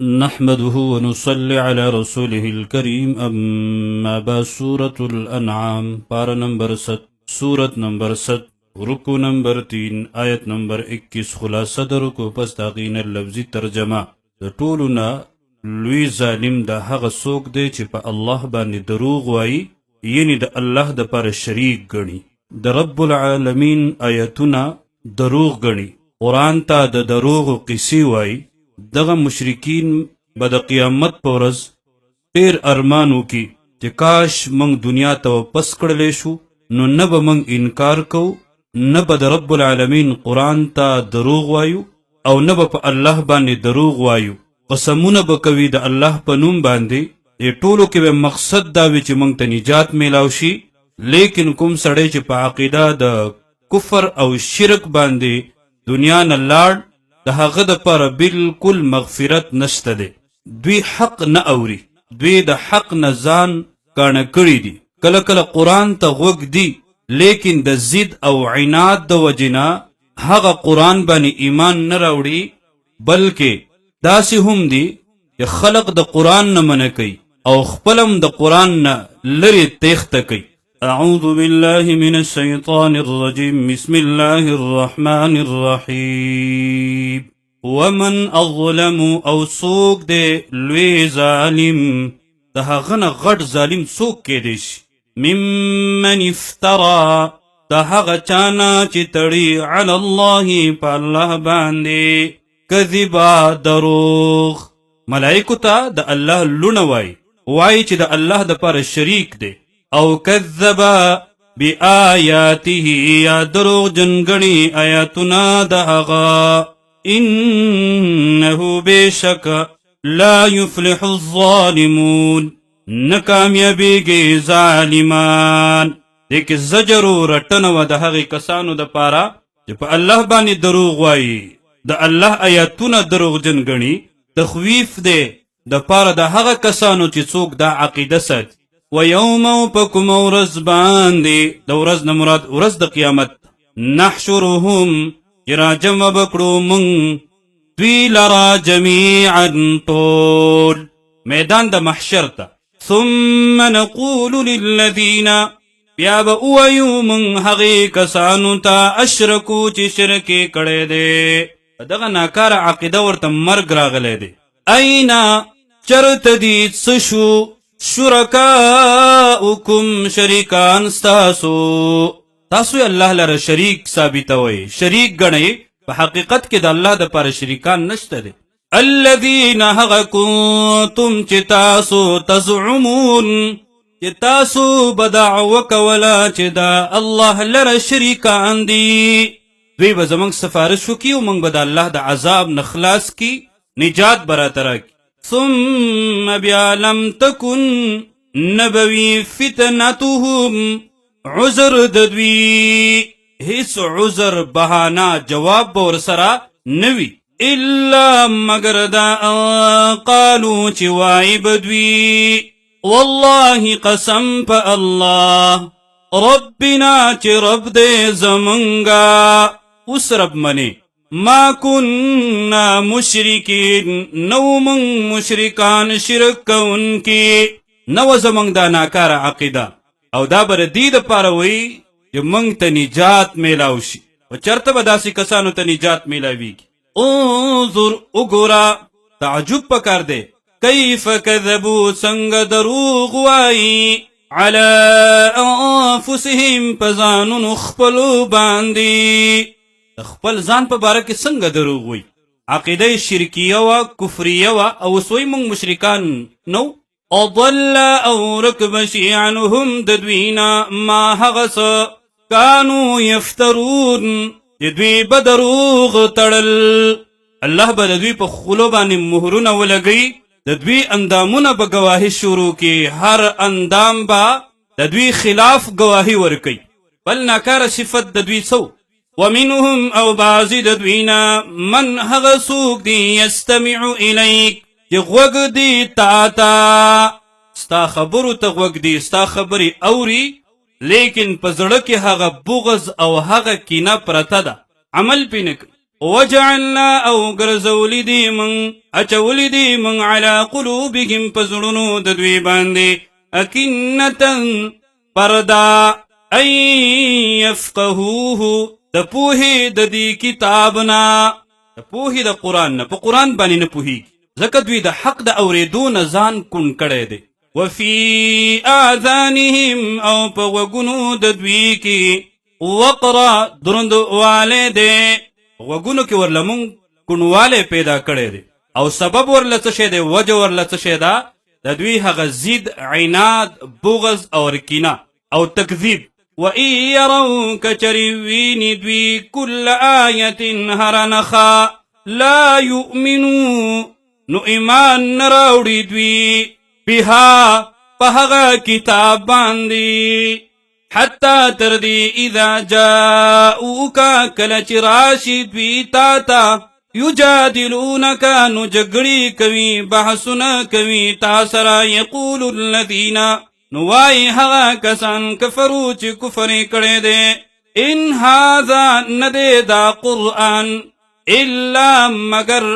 نحمده ونصلي على رسوله الكريم اما بعد سورة الانعام پارہ نمبر 7 سورت نمبر 7 رکو نمبر 3 آیت نمبر 21 خلاصہ در رکو پس داغین لفظی ترجمہ د ټولنا لوی ظالم د هغه څوک دی چې په الله باندې دروغ وایي یعنی د الله د پر شریک ګڼي د رب العالمین آیتونه دروغ ګڼي قرآن ته د دروغ قصې وایي دغه مشرکین به د قیامت په ورځ ډېر ارمان وکړي چې کاش موږ دنیا ته واپس کړلی شو نو نه به موږ انکار کوو نه به د رب العالمین قرآن ته دروغ وایو او نه به په الله باندې دروغ وایو قسمونه به کوي د الله په نوم باندې دې ټولو کې به مقصد دا وي چې موږ ته نجات میلاو شي لیکن کوم سړی چې په عقیده د کفر او شرک باندې دنیا نه لاړ د هغه دپاره بالکل مغفرت نشته دی دوی حق نه اوري دوی د حق نه ځان کاڼه کړي دي کله کله قرآن ته غوږ دي لیکن د ضد او عناد د وجې نه هغه قرآن باندې ایمان نه راوړي بلکې داسې هم دي چې خلق د قرآن نه منع کوي او خپلم د قرآن نه لرې تیښته کوي اعوذ بالله من الشیطان الرجیم بسم الله الرحمن الرحیم ومن اظلم او څوک دی لوی ظالم د هغه نه غټ ظالم څوک کیدی شي ممن افترا د هغه چانا چې تړي علی الله په الله باندې کذبا دروغ ملائکو ته د الله لونه وای چې د الله د پر شریک دی او کذب بآیاته یا دروغ جنگنی آیاتنا دهغا انه بشک لا يفلح الظالمون نکامیابیگی ظالمان دیکھ زجر و رٹن و دهغی کسانو د پارا چې په الله باندې دروغ وایي د الله آیاتونه دروغ جنگنی تخویف دی د پارا د هغه کسانو چې څوک دا عقیده ساتي ويوم پکم ورځ باندې د ورځ نه مراد ورځ د قیامت نحشرهم راجم بکړو مونږ دوی لرا جمیعا ټول میدان د محشر ته ثم نقول للذین بیا به ووایو مونږ هغې کسانو ته اشرکو چې شرکې کړی دی دغه ناکاره عقیده ورته مرګ راغلی دی اینا چرته دی څه شو شرکاؤکم شریکان ستاسو تاسو الله لره شریک ثابتوئ شریک ګڼئ په حقیقت کې د الله د پاره شریکان نشته دی الذین هغه کنتم چې تاسو تزعمون چې تاسو به دعوه کوله چې دا الله لره شریکان دي دوی به زموږ سفارش وکړي او موږ به د الله د عذاب نه خلاص کړي نجات به راته راکړي ثم بیا لم تکن نبوی فتنتهم عذر ددوی هیڅ عذر بهانا جواب به ورسره نوي الا مگر دا قالو چې وایي بدوی والله قسم په الله ربنا چې رب دې زمونږه اوس رب منی ما كنا مشرکین نو من مشرکان شرک کونکی نو زمونږ دا ناکاره عقیده او دا بر دې دپاره وایي چې موږ ته نجات میلاو شي و چرته به داسې کسانو ته نجات میلاویږي انظر وګوره تعجب پکار دی کیف کذبو څنګه دروغ وایي علی انفسهم په ځانونو خپلو باندې خپل ځان په باره کې څنګه دروغ وایي عقیده شرکیه وه کفریه وه او اوس وایي موږ مشرکان نو اضل او رکب شي عنهم د دوی نه ما هغه څه کانو یفترون چې دوی به دروغ تړل الله به د دوی په خولو باندې مهرونه ولګوي د دوی اندامونه به ګواهي شروع کړي هر اندام به د دوی خلاف ګواهي ورکوي بل ناکاره صفت د دوی څه ومنهم او بعضی د دوینا من هغه څوک دی یستمع الیک چې غوږ دی تا ته ستا خبرو ته غوږ دی ستا خبرې اوري لیکن په زړه کې هغه بغض او هغه کینه پرته ده عمل پې نه کوي وجعلنا او ګرځولي دي من اچولي دي من على قلوبهم پزړونو د دوی باندې اکنتن پردا ان يفقهوه د پوهې د دې کتابنا د پوهې د قرآن نه په قرآن باندې نه پوهېږي ځکه دوی د حق د اورېدو نه ځان کون کړی دی وفي آذانهم او په غوږونو د دوی کې وقرا دروندوالی دی غوږونو کې ورله مونږ کونوالی پیدا کړی دی او سبب ورله څه شی دی وجه ورله څه شی ده د دوی هغه ضد عناد بغض او کینه او تکذیب وَإِن يَرَوْا كَچَرِي وِينِي دوی كُلَّ آيَةٍ هر نخا لا يُؤْمِنُوا نو ایمان نراوړي دوی بها په هغه کتاب باندې حتی تر دې اذا جاءوك کله چې راشي دوی تا ته یجادلونک نو جګړې کوي بحثونه کوي تا سره یقول الذین نو وای هغه کسان کفرو چې کفر کړي دي ان هذا ندی دا قرآن الا مگر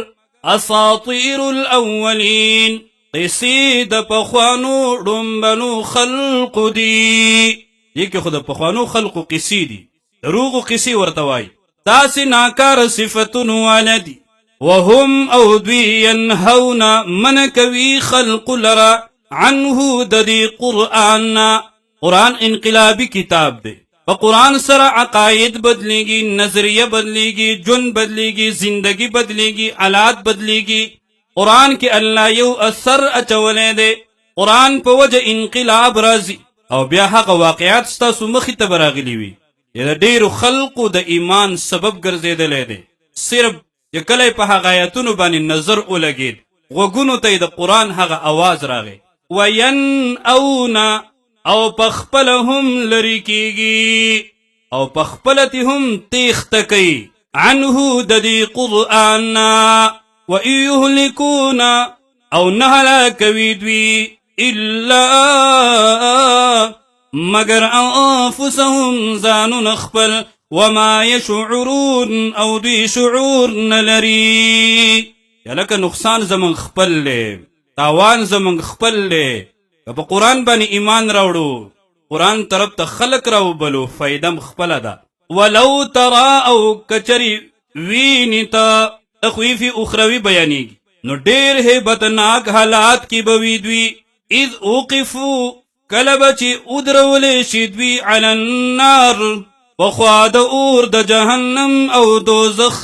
اساطیر الاولین قصې د پخوانو ډومبنو خلق دي یکه خو د پخوانو خلقو قصې دي دروغو قصې ورته وای تاسې ناکار صفتونو والدي وهم او دوی ینهون من کوي خلق لرا عنه د دې قرآن انقلابی کتاب دی په قرآن سره عقاید بدلیږي نظریه بدلیږي ژوند بدلیږي زندگی بدلیږي حالات بدلیږي قرآن کې الله یو اثر اچولی دی قرآن په وجه انقلاب راځي او بیا هغه واقعات ستاسو مخې ته به راغلي وي د ډېرو خلقو د ایمان سبب ګرځېدلی دی صرف چې کله په هغه آیتونو باندې نظر ولګېد غوږونو ته د قرآن هغه آواز راغی وینأون او پخپل هم لری کیږي او پخپلت هم تیخته کوي عنه د دې قرآن وَيُهْلِكُونَ او نهلا کوي دوی الا مگر انفسهم ځانو نخپل وما يشعرون او دوی شعور نلري یا لکه نقصان زمن خپل له تاوان زمن خپل له په قرآن باندې ایمان راوړو قرآن طرف ته خلق راوبلو فایده خپل ده ولو ترى او کچری ویني تا تخویفی اخروی بیانیږي نو ډیر هیبتناک حالات کی بوی دوی اذ اوقفو کلب چی ادرولې شي دوی علی النار وخوا د اور د جهنم او دوزخ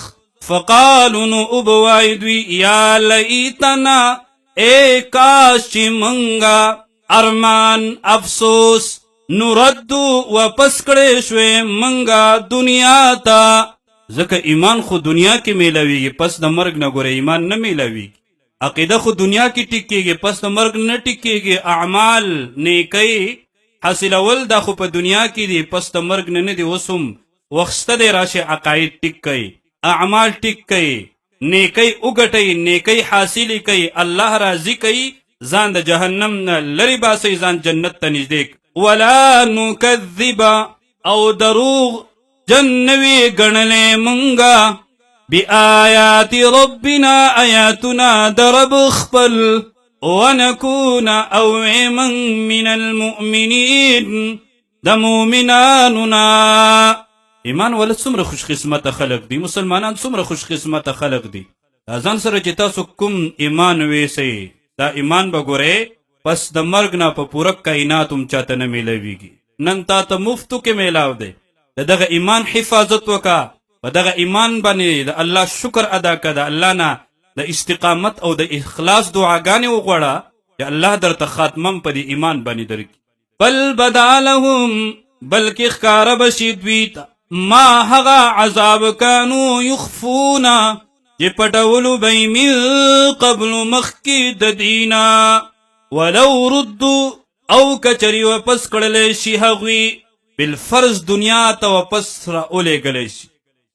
فقالوا نو ابوای دوی یا لیتنا اے کاش چی منگا ارمان افسوس نردو واپس کړې شوې منگا دنیا تا ځکه ایمان خو دنیا کې میلاویږي پس د مرګ نه ګوره ایمان نه میلاویږي عقیده خو دنیا کې ټیکېږي پس د مرګ نه ټیکېږي اعمال نیکۍ حاصلول دا خو په دنیا کې دي پس د مرګ نه دي اوسم وخسته دی راشي عقاید ټیک کوي اعمال ټیک کوي نیکۍ وګټئ نیکۍ حاصلې کوي الله راضي کوي ځان د جهنم نه لرې باسئ ځان جنت ته نږدې ولا نکذب او دروغ جنوی گنلے منگا بی آیات ربنا آیاتنا درب خپل ونکون اویمن من المؤمنین دا مومناننا ایمان والا څومره خوش قسمت خلق دی مسلمانان څومره خوش قسمت خلق دی دا ځان سره چې تاسو کوم ایمان ویسئ دا ایمان به ګورئ پس د مرګ نه په پوره کائنات هم چاته نه میلاویږي نن تا ته مفتو کې میلاو دی دغه ایمان حفاظت وکا په دغه ایمان باندې د الله شکر ادا کړه د الله نه د استقامت او د اخلاص دعاګانې وغواړه چې الله درته خاتمه په دې ایمان باندې درکړي بل بدالهم بلکې ښکاره بشي دوی ته ما هغه عذاب کانو یخفونا چې پټولو به من قبل مخکې د دینا ولو ردو او کچری واپس کړلی شي هغوی بالفرض دنیا ته واپس را اولېږلی شي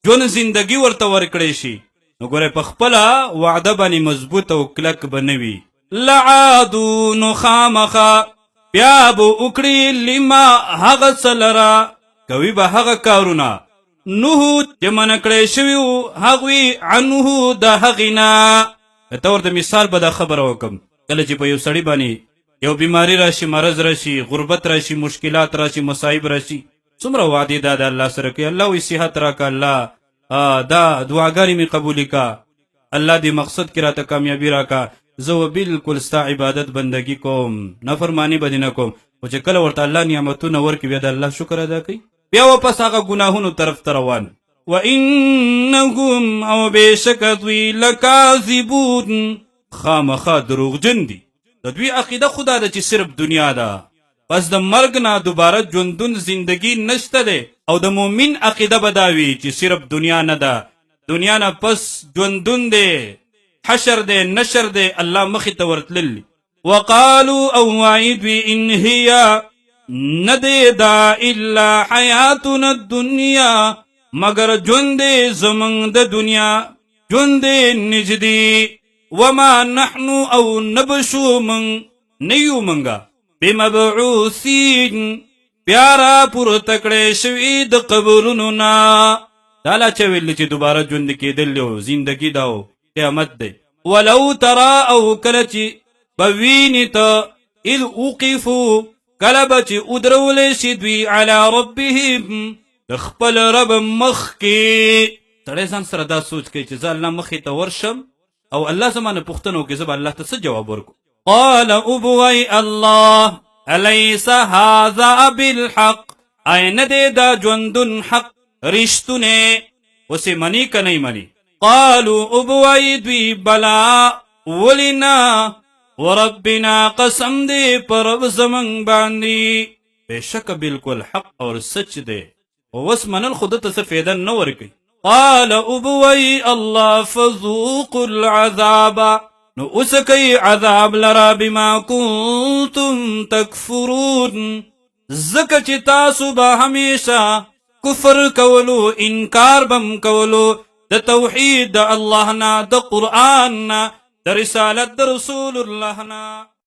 ژوند زندگی ورته ورکړی شي نو ګوره په خپله وعده باندې مضبوط او کلک به نه وي لعادو نو خامخا بیا به وکړي لما هغه څه لره کوي به هغه کارونه نوح چې من کړی شوي وو هغوی عنه د هغې نه. ته ورته مثال به دا خبره وکم، کله چې په یو سړي باندې یو بیماری راشي، مرض راشي، غربت راشي، مشکلات راشي، مصائب راشي، څومره وعدې دا د الله سره کوي. الله وی صحت راکه، الله دا دعاګانې مې قبولې کا، الله دې مقصد کې راته کامیابی راکا، زه بالکل ستا عبادت بندگی کوم، نافرمانی به دې نه کوم. خو چې کله ورته الله نعمتونه ورکړي بیا د الله شکر ادا کوي، بیا واپس هغه ګناهونو طرف ته روان. وانهم او بشک دوی لکاذبون خامخا دروغجن دي. د دوی عقیده خدا ده چې صرف دنیا ده، پس د مرګ نه دوباره ژوندون زندگی نشته ده. او د مؤمن عقیده به دا وي چې صرف دنیا نه ده، دنیا نه پس ژوندون ده، حشر ده، نشر ده، الله مخې ته ورتللی. وقالو او وعید وی ان هي ندے دا الا حیاتنا الدنیا مگر ژوند زمنګ د دنیا ژوند نجدي. وما نحنو او نبشو من نیو منگا بمبعوثین پیارا پور تکڑے شوی د قبرونو نا. دالا چویل چې دوباره ژوند کېدل او زندگی داو قیامت دی. ولو ترا او کلچی بوینی تا اذ اوقفو کلبچی ادرول شدوی علی ربهم خپل رب مخ کی. تړی ځان سره دا سوچ کوي چې زه الله مخې ته ورشم او الله زمانه پوښتنه وکړي، زه به الله ته څه جواب ورکړم. قال ابوی الله الیس هذا بالحق، آیا دی دا ژوندون حق رښتونه؟ اوسې منی که نه منی؟ قالوا ابوی دوی بلا ولنا وربنا قسم دی پر رب زمنګ باندې بشک بالکل حق اور سچ دی. وس منل خود ته څه فایده نه ورکوي. قال ابوی الله فذوقوا العذاب، نو اسکی عذاب لرا بما کنتم تکفرون، زکه چې تاسو به همیشه کفر کولو، انکار بم کولو د توحید د الله نه، د قرآن نه، د رسالت د رسول الله نه.